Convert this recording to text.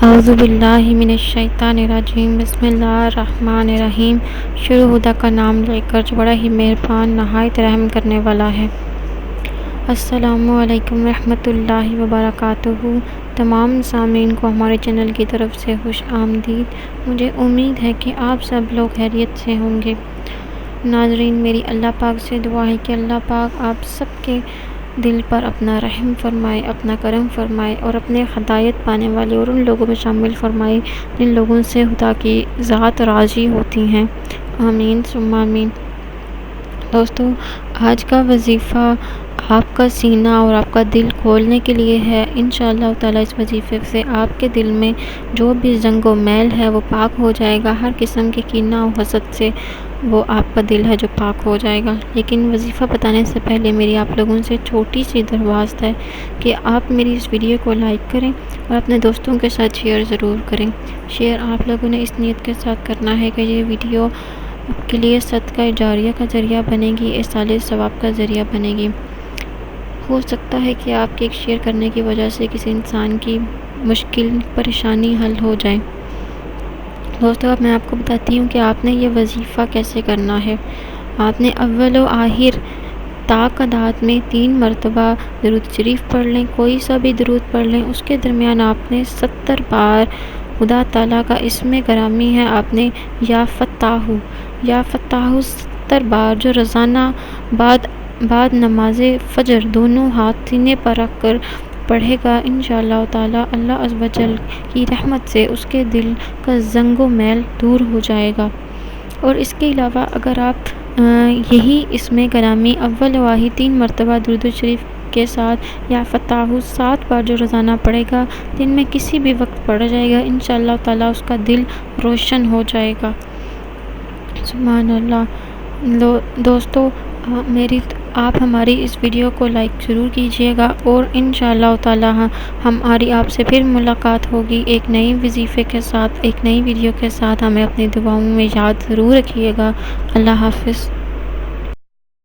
اعوذ باللہ من الشیطان الرجیم، بسم اللہ الرحمن الرحیم۔ شروع خدا کا نام لے کر جو بڑا ہی مہربان نہایت رحم کرنے والا ہے۔ السلام علیکم ورحمۃ اللہ وبرکاتہ۔ تمام سامعین کو ہمارے چینل کی طرف سے خوش آمدید۔ مجھے امید ہے کہ آپ سب لوگ خیریت سے ہوں گے۔ ناظرین، میری اللہ پاک سے دعا ہے کہ اللہ پاک آپ سب کے دل پر اپنا رحم فرمائے، اپنا کرم فرمائے اور اپنے ہدایت پانے والے اور ان لوگوں میں شامل فرمائے جن لوگوں سے خدا کی ذات راضی ہوتی ہیں۔ آمین ثم آمین۔ دوستو، آج کا وظیفہ آپ کا سینہ اور آپ کا دل کھولنے کے لیے ہے۔ انشاءاللہ تعالیٰ اس وظیفے سے آپ کے دل میں جو بھی زنگ و میل ہے وہ پاک ہو جائے گا۔ ہر قسم کے کینہ و حسد سے وہ آپ کا دل ہے جو پاک ہو جائے گا۔ لیکن وظیفہ بتانے سے پہلے میری آپ لوگوں سے چھوٹی سی درخواست ہے کہ آپ میری اس ویڈیو کو لائک کریں اور اپنے دوستوں کے ساتھ شیئر ضرور کریں۔ شیئر آپ لوگوں نے اس نیت کے ساتھ کرنا ہے کہ یہ ویڈیو آپ کے لیے صدقہ جاریہ کا ذریعہ بنے گی، ایصال ثواب کا ذریعہ بنے گی۔ ہو سکتا ہے کہ آپ کے ایک شیئر کرنے کی وجہ سے کسی انسان کی مشکل پریشانی حل ہو جائے۔ دوستو، اب میں آپ کو بتاتی ہوں کہ آپ نے یہ وظیفہ کیسے کرنا ہے۔ آپ نے اول و آخر تا قدات میں 3 مرتبہ درود شریف پڑھ لیں، کوئی سا بھی درود پڑھ لیں۔ اس کے درمیان آپ نے 70 بار خدا تعالیٰ کا اسم گرامی ہے، آپ نے یا فتاح 70 بار جو روزانہ بعد نماز فجر دونوں ہاتھ سینے پر رکھ کر پڑھے گا، انشاءاللہ تعالیٰ اللہ عز و جل کی رحمت سے اس کے دل کا زنگ و میل دور ہو جائے گا۔ اور اس کے علاوہ اگر آپ یہی اسم گرامی اول و آخر 3 مرتبہ درود شریف کے ساتھ یا فتاح 7 بار جو روزانہ پڑھے گا، دن میں کسی بھی وقت پڑھا جائے گا، انشاءاللہ تعالیٰ اس کا دل روشن ہو جائے گا۔ سبحان اللہ۔ دوستو، آپ ہماری اس ویڈیو کو لائک ضرور کیجیے گا اور انشاءاللہ تعالیٰ ہماری آپ سے پھر ملاقات ہوگی ایک نئی وظیفے کے ساتھ، ایک نئی ویڈیو کے ساتھ۔ ہمیں اپنی دعاؤں میں یاد ضرور رکھیے گا۔ اللہ حافظ۔